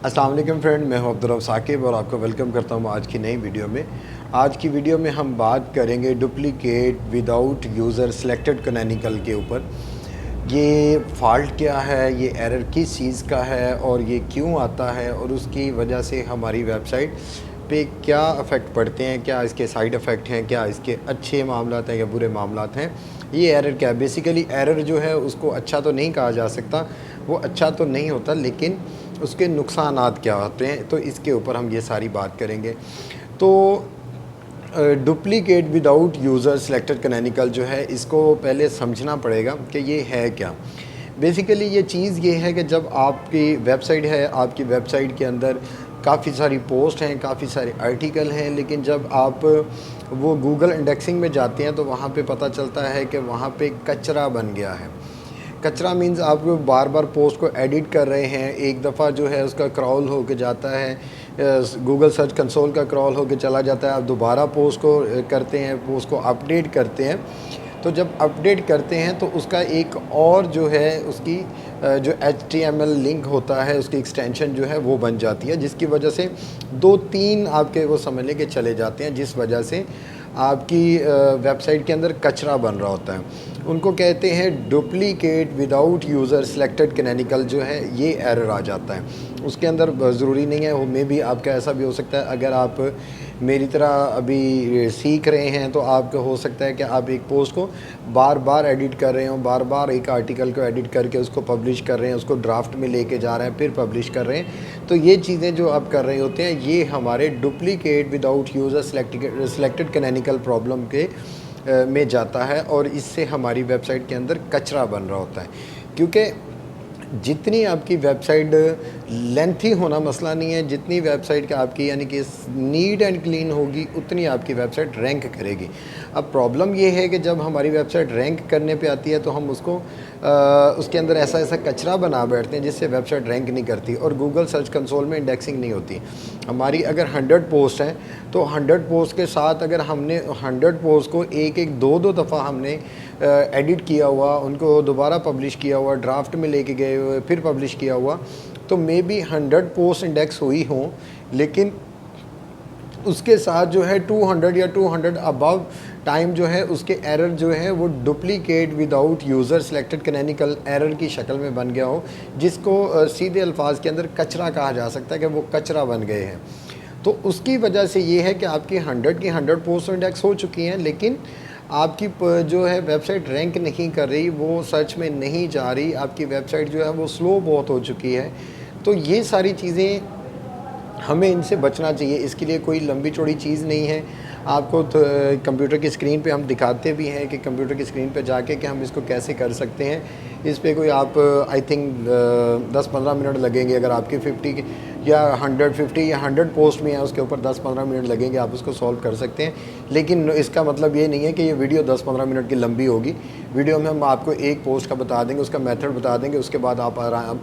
अस्सलाम वालेकुम फ्रेंड, मैं हूं अब्दुल रऊफ़ साकिब और आपको वेलकम करता हूं आज की नई वीडियो में। आज की वीडियो में हम बात करेंगे duplicate without user selected canonical के ऊपर। ये फ़ॉल्ट क्या है, ये एरर किस चीज़ का है और ये क्यों आता है और उसकी वजह से हमारी वेबसाइट पे क्या अफ़ेक्ट पड़ते हैं, क्या इसके साइड इफ़ेक्ट हैं, क्या इसके अच्छे मामलात हैं या बुरे मामलात हैं। ये एरर क्या है? बेसिकली एरर जो है उसको अच्छा तो नहीं कहा जा सकता, वो अच्छा तो नहीं होता, लेकिन उसके नुकसानात क्या होते हैं, तो इसके ऊपर हम ये सारी बात करेंगे। तो duplicate without user selected canonical जो है, इसको पहले समझना पड़ेगा कि ये है क्या। बेसिकली ये चीज़ ये है कि जब आपकी वेबसाइट है, आपकी वेबसाइट के अंदर काफ़ी सारी पोस्ट हैं, काफ़ी सारे आर्टिकल हैं, लेकिन जब आप वो गूगल इंडेक्सिंग में जाते हैं तो वहाँ पे पता चलता है कि वहाँ पे कचरा बन गया है। कचरा मीन्स आप बार बार पोस्ट को एडिट कर रहे हैं, एक दफ़ा जो है उसका क्रॉल होके जाता है, गूगल सर्च कंसोल का क्रॉल होके चला जाता है, आप दोबारा पोस्ट को करते हैं, पोस्ट को अपडेट करते हैं। तो जब अपडेट करते हैं तो उसका एक और जो है उसकी जो HTML लिंक होता है, उसकी एक्सटेंशन जो है वो बन जाती है, जिसकी वजह से 2-3 आपके वो समझ लें कि चले जाते हैं, जिस वजह से आपकी वेबसाइट के अंदर कचरा बन रहा होता है। उनको कहते हैं duplicate without user selected canonical जो है, ये एरर आ जाता है। उसके अंदर ज़रूरी नहीं है, वो मे भी आपका ऐसा भी हो सकता है, अगर आप मेरी तरह अभी सीख रहे हैं तो आपका हो सकता है कि आप एक पोस्ट को बार बार एडिट कर रहे हो, बार बार एक आर्टिकल को एडिट करके उसको पब्लिश कर रहे हैं, उसको ड्राफ्ट में लेके जा रहे हैं, फिर पब्लिश कर रहे हैं। तो ये चीज़ें जो आप कर रहे होते हैं, ये हमारे duplicate without user selected canonical problem के में जाता है और इससे हमारी वेबसाइट के अंदर कचरा बन रहा होता है। क्योंकि जितनी आपकी वेबसाइट लेंथी होना मसला नहीं है, जितनी वेबसाइट का आपकी यानी कि नीट एंड क्लीन होगी, उतनी आपकी वेबसाइट रैंक करेगी। अब प्रॉब्लम ये है कि जब हमारी वेबसाइट रैंक करने पे आती है तो हम उसको उसके अंदर ऐसा ऐसा कचरा बना बैठते हैं जिससे वेबसाइट रैंक नहीं करती और गूगल सर्च कंसोल में इंडेक्सिंग नहीं होती। हमारी अगर 100 पोस्ट हैं तो 100 पोस्ट के साथ अगर हमने 100 पोस्ट को एक एक दो दो दफ़ा हमने एडिट किया हुआ, उनको दोबारा पब्लिश किया हुआ, ड्राफ्ट में लेके गए हुए, फिर पब्लिश किया हुआ, तो मे बी 100 पोस्ट इंडेक्स हुई हों, लेकिन उसके साथ जो है 200 या 200 अबव टाइम जो है उसके एरर जो है वो duplicate without user selected canonical error की शक्ल में बन गया हो, जिसको सीधे अल्फाज के अंदर कचरा कहा जा सकता है कि वो कचरा बन गए हैं। तो उसकी वजह से ये है कि आपकी 100 की 100 पोस्ट इंडेक्स हो चुकी हैं, लेकिन आपकी जो है वेबसाइट रैंक नहीं कर रही, वो सर्च में नहीं जा रही, आपकी वेबसाइट जो है वो स्लो बहुत हो चुकी है। तो ये सारी चीज़ें हमें इनसे बचना चाहिए। इसके लिए कोई लंबी चौड़ी चीज़ नहीं है, आपको तो कंप्यूटर की स्क्रीन पे हम दिखाते भी हैं कि कंप्यूटर की स्क्रीन पे जाके कि हम इसको कैसे कर सकते हैं। इस पे कोई आप आई थिंक 10-15 मिनट लगेंगे। अगर आपकी 50 या 150 या 100 पोस्ट में है, उसके ऊपर 10-15 मिनट लगेंगे, आप उसको सॉल्व कर सकते हैं। लेकिन इसका मतलब ये नहीं है कि ये वीडियो 10-15 मिनट की लंबी होगी। वीडियो में हम आपको एक पोस्ट का बता देंगे, उसका मेथड बता देंगे, उसके बाद आप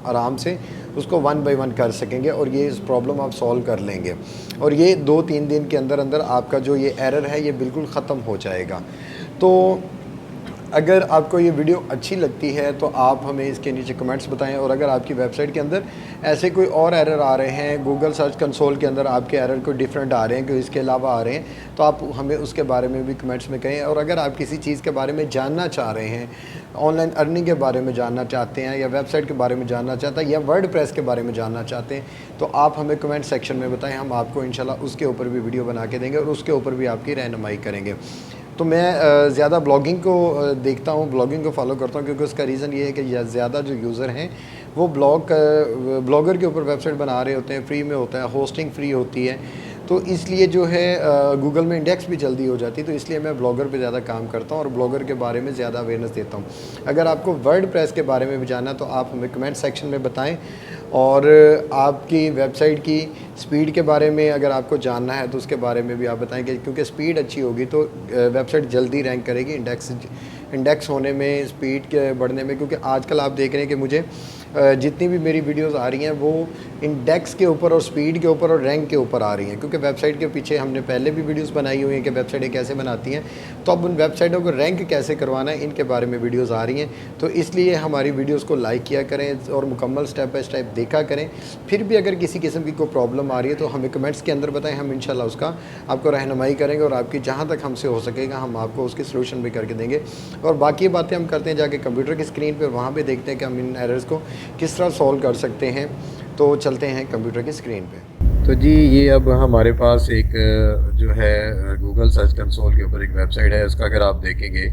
आराम से उसको 1 बाय 1 कर सकेंगे और ये इस प्रॉब्लम आप सॉल्व कर लेंगे। और ये 2-3 दिन के अंदर अंदर आपका जो ये एरर है ये बिल्कुल ख़त्म हो जाएगा। तो अगर आपको ये वीडियो अच्छी लगती है तो आप हमें इसके नीचे कमेंट्स बताएं, और अगर आपकी वेबसाइट के अंदर ऐसे कोई और एरर आ रहे हैं, गूगल सर्च कंसोल के अंदर आपके एरर कोई डिफरेंट आ रहे हैं, कोई इसके अलावा आ रहे हैं, तो आप हमें उसके बारे में भी कमेंट्स में कहें। और अगर आप किसी चीज़ के बारे में जानना चाह रहे हैं, ऑनलाइन अर्निंग के बारे में जानना चाहते हैं, या वेबसाइट के बारे में जानना चाहते हैं, या वर्डप्रेस के बारे में जानना चाहते हैं, तो आप हमें कमेंट सेक्शन में बताएं। हम आपको इंशाल्लाह उसके ऊपर भी वीडियो बना के देंगे और उसके ऊपर भी आपकी रहनुमाई करेंगे। तो मैं ज़्यादा ब्लॉगिंग को देखता हूँ, ब्लॉगिंग को फॉलो करता हूँ, क्योंकि उसका रीज़न ये है कि ज़्यादा जो यूज़र हैं वो ब्लॉगर के ऊपर वेबसाइट बना रहे होते हैं, फ्री में होता है, होस्टिंग फ्री होती है, तो इसलिए जो है गूगल में इंडेक्स भी जल्दी हो जाती है। तो इसलिए मैं ब्लॉगर पे ज़्यादा काम करता हूँ और ब्लॉगर के बारे में ज़्यादा अवेयरनेस देता हूँ। अगर आपको वर्डप्रेस के बारे में भी जानना तो आप हमें कमेंट सेक्शन में बताएं, और आपकी वेबसाइट की स्पीड के बारे में अगर आपको जानना है तो उसके बारे में भी आप बताएं, कि क्योंकि स्पीड अच्छी होगी तो वेबसाइट जल्दी रैंक करेगी, इंडेक्स होने में, स्पीड के बढ़ने में। क्योंकि आजकल आप देख रहे हैं कि मुझे जितनी भी मेरी वीडियोस आ रही हैं वो इंडेक्स के ऊपर और स्पीड के ऊपर और रैंक के ऊपर आ रही हैं, क्योंकि वेबसाइट के पीछे हमने पहले भी वीडियोस बनाई हुई हैं कि वेबसाइटें कैसे बनाती हैं, तो अब उन वेबसाइटों को रैंक कैसे करवाना है इनके बारे में वीडियोस आ रही हैं। तो इसलिए हमारी वीडियोस को लाइक किया करें और मुकम्मल स्टेप बाय स्टेप देखा करें। फिर भी अगर किसी किस्म की कोई प्रॉब्लम आ रही है तो हमें कमेंट्स के अंदर बताएं, हम इंशाल्लाह उसका आपको रहनुमाई करेंगे और आपकी जहाँ तक हमसे हो सकेगा हम आपको उसकी सलूशन भी करके देंगे। और बाकी बातें हम करते हैं जाके कंप्यूटर की स्क्रीन पर, वहाँ पर देखते हैं कि हम इन एरर्स को किस तरह सॉल्व कर सकते हैं। तो चलते हैं कंप्यूटर की स्क्रीन पे। तो जी ये अब हमारे पास एक जो है गूगल सर्च कंसोल के ऊपर एक वेबसाइट है, उसका अगर आप देखेंगे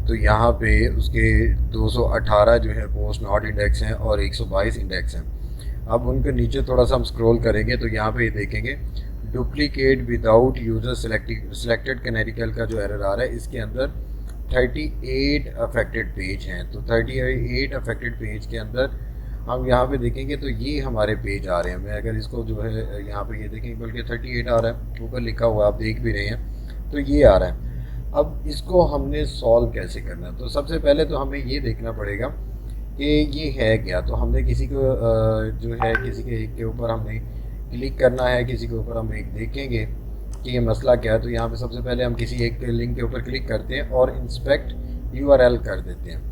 तो यहाँ पे उसके 218 जो है पोस्ट नॉट इंडेक्स हैं और 122 इंडेक्स हैं। अब उनके नीचे थोड़ा सा हम स्क्रॉल करेंगे तो यहाँ पे देखेंगे डुप्लीकेट विदाउट यूज़र सेलेक्टेड कैनेरिकल का जो एरर आ रहा है, इसके अंदर 38 अफेक्टेड पेज हैं। तो 38 अफेक्टेड पेज के अंदर हम यहाँ पे देखेंगे तो ये हमारे पेज आ रहे हैं। मैं अगर इसको जो है यहाँ पे ये देखेंगे, बल्कि 38 आ रहा है, ऊपर लिखा हुआ आप देख भी रहे हैं, तो ये आ रहा है। अब इसको हमने सॉल्व कैसे करना है, तो सबसे पहले तो हमें ये देखना पड़ेगा कि ये है क्या। तो हमने किसी को जो है किसी के एक के ऊपर हमने क्लिक करना है, किसी के ऊपर हम एक देखेंगे कि ये मसला क्या है। तो यहाँ पे सबसे पहले हम किसी एक लिंक के ऊपर क्लिक करते हैं और इंस्पेक्ट यूआरएल कर देते हैं।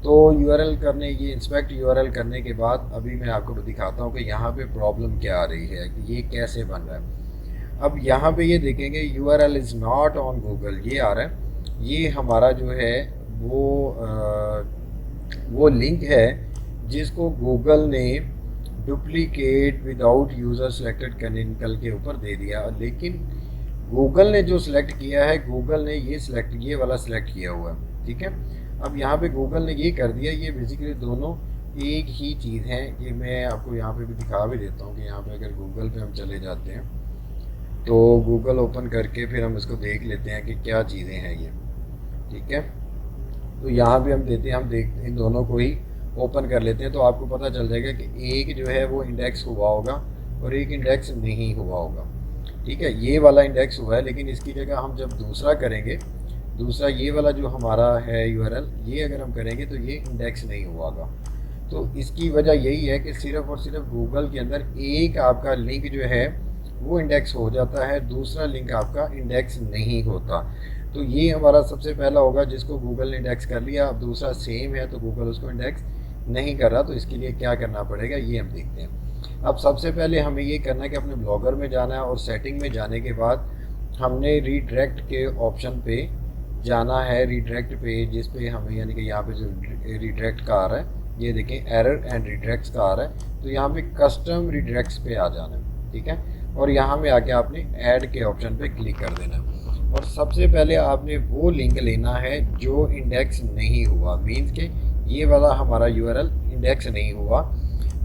तो यूआरएल करने ये इंस्पेक्ट यूआरएल करने के बाद अभी मैं आपको दिखाता हूँ कि यहाँ पे प्रॉब्लम क्या आ रही है, कि ये कैसे बन रहा है। अब यहाँ पे ये देखेंगे URL is not on Google, ये आ रहा है। ये हमारा जो है वो लिंक है जिसको गूगल ने डुप्लीकेट विदाउट यूज़र सेलेक्टेड कैनिकल के ऊपर दे दिया, लेकिन गूगल ने जो सिलेक्ट किया है, गूगल ने ये वाला सिलेक्ट किया हुआ है। ठीक है, अब यहाँ पे गूगल ने ये कर दिया, ये बेसिकली दोनों एक ही चीज़ हैं। ये मैं आपको यहाँ पे भी दिखा भी देता हूँ कि यहाँ पे अगर गूगल पे हम चले जाते हैं तो गूगल ओपन करके फिर हम इसको देख लेते हैं कि क्या चीज़ें हैं ये। ठीक है, तो यहाँ पे हम देते हैं, हम देखते इन दोनों को ही ओपन कर लेते हैं, तो आपको पता चल जाएगा कि एक जो है वो इंडेक्स हुआ होगा और एक इंडेक्स नहीं हुआ होगा। ठीक है, ये वाला इंडेक्स हुआ है, लेकिन इसकी जगह हम जब दूसरा करेंगे, दूसरा ये वाला जो हमारा है यूआरएल, ये अगर हम करेंगे तो ये इंडेक्स नहीं हुआ होगा। तो इसकी वजह यही है कि सिर्फ़ और सिर्फ गूगल के अंदर एक आपका लिंक जो है वो इंडेक्स हो जाता है, दूसरा लिंक आपका इंडेक्स नहीं होता। तो ये हमारा सबसे पहला होगा जिसको गूगल ने इंडेक्स कर लिया। अब दूसरा सेम है तो गूगल उसको इंडेक्स नहीं कर रहा, तो इसके लिए क्या करना पड़ेगा ये हम देखते हैं। अब सबसे पहले हमें ये करना है कि अपने ब्लॉगर में जाना है और सेटिंग में जाने के बाद हमने रीडायरेक्ट के ऑप्शन पे जाना है। रीडायरेक्ट पे जिस पे हमें यानी कि यहाँ पे जो रीडायरेक्ट का आ रहा है, ये देखें एरर एंड रीडायरेक्ट्स का आ रहा है, तो यहाँ पे कस्टम रीडायरेक्ट्स पे आ जाना है। ठीक है, और यहाँ में आके आपने ऐड के ऑप्शन पे क्लिक कर देना है और सबसे पहले आपने वो लिंक लेना है जो इंडेक्स नहीं हुआ। मीन्स के ये वाला हमारा यूआरएल इंडेक्स नहीं हुआ,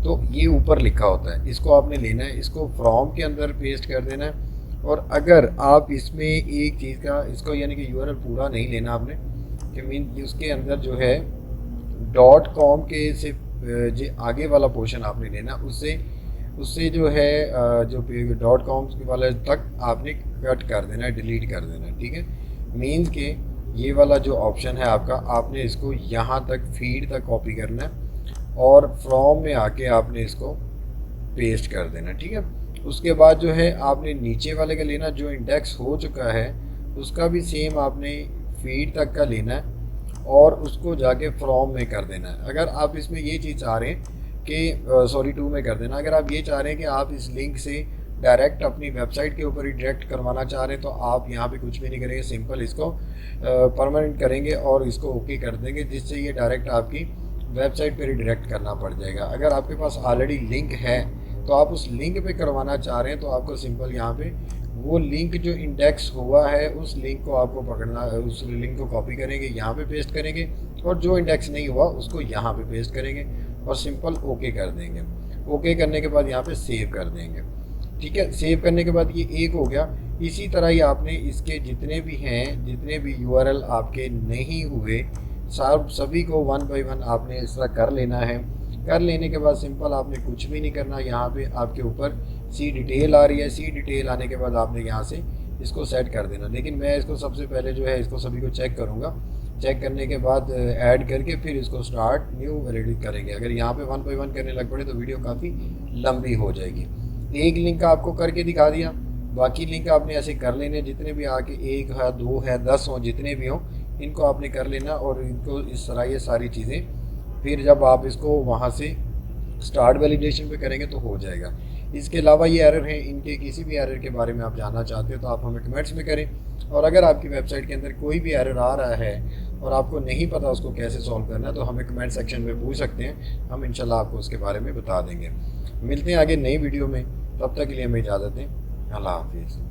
तो ये ऊपर लिखा होता है, इसको आपने लेना है, इसको फ्रॉम के अंदर पेस्ट कर देना है। और अगर आप इसमें एक चीज़ का इसको यानी कि यूआरएल पूरा नहीं लेना आपने, कि मीन उसके अंदर जो है .com के से जो आगे वाला पोर्शन आपने लेना, उससे जो है जो .com वाले तक आपने कट कर देना है, डिलीट कर देना है। ठीक है, मीन्स के ये वाला जो ऑप्शन है आपका, आपने इसको यहाँ तक फीड तक कॉपी करना है और फ्रॉम में आके आपने इसको पेस्ट कर देना। ठीक है, उसके बाद जो है आपने नीचे वाले का लेना जो इंडेक्स हो चुका है, उसका भी सेम आपने फीड तक का लेना है और उसको जाके फ्रॉम में कर देना है। अगर आप इसमें ये चीज़ चाह रहे हैं कि टू में कर देना, अगर आप ये चाह रहे हैं कि आप इस लिंक से डायरेक्ट अपनी वेबसाइट के ऊपर रिडायरेक्ट करवाना चाह रहे हैं, तो आप यहाँ पे कुछ भी नहीं करेंगे, सिंपल इसको परमानेंट करेंगे और इसको ओके कर देंगे, जिससे ये डायरेक्ट आपकी वेबसाइट पे रिडायरेक्ट करना पड़ जाएगा। अगर आपके पास ऑलरेडी लिंक है तो आप उस लिंक पे करवाना चाह रहे हैं, तो आपको सिंपल यहाँ पे वो लिंक जो इंडेक्स हुआ है उस लिंक को आपको पकड़ना, उस लिंक को कॉपी करेंगे, यहाँ पे पेस्ट करेंगे और जो इंडेक्स नहीं हुआ उसको यहाँ पे पेस्ट करेंगे और सिंपल ओके कर देंगे। ओके करने के बाद यहाँ पे सेव कर देंगे। ठीक है, सेव करने के बाद ये एक हो गया। इसी तरह ही आपने इसके जितने भी हैं, जितने भी यूआरएल आपके नहीं हुए, सभी को वन बाय वन आपने इस तरह कर लेना है। कर लेने के बाद सिंपल आपने कुछ भी नहीं करना, यहाँ पे आपके ऊपर सी डिटेल आ रही है, सी डिटेल आने के बाद आपने यहाँ से इसको सेट कर देना। लेकिन मैं इसको सबसे पहले जो है इसको सभी को चेक करूँगा चेक करने के बाद ऐड करके फिर इसको स्टार्ट न्यू एडिट करेंगे। अगर यहाँ पे 1 बाय 1 करने लग पड़े तो वीडियो काफ़ी लंबी हो जाएगी। एक लिंक आपको करके दिखा दिया, बाकी लिंक आपने ऐसे कर लेने, जितने भी आके 1 है 2 है 10 हों, जितने भी हों इनको आपने कर लेना और इनको इस तरह ये सारी चीज़ें फिर जब आप इसको वहाँ से स्टार्ट वैलिडेशन पे करेंगे तो हो जाएगा। इसके अलावा ये एरर हैं, इनके किसी भी एरर के बारे में आप जानना चाहते हो तो आप हमें कमेंट्स में करें। और अगर आपकी वेबसाइट के अंदर कोई भी एरर आ रहा है और आपको नहीं पता उसको कैसे सॉल्व करना है तो हमें कमेंट सेक्शन में पूछ सकते हैं, हम इंशाल्लाह आपको उसके बारे में बता देंगे। मिलते हैं आगे नई वीडियो में, तब तक के लिए हमें इजाज़त दें। अल्लाह हाफिज़।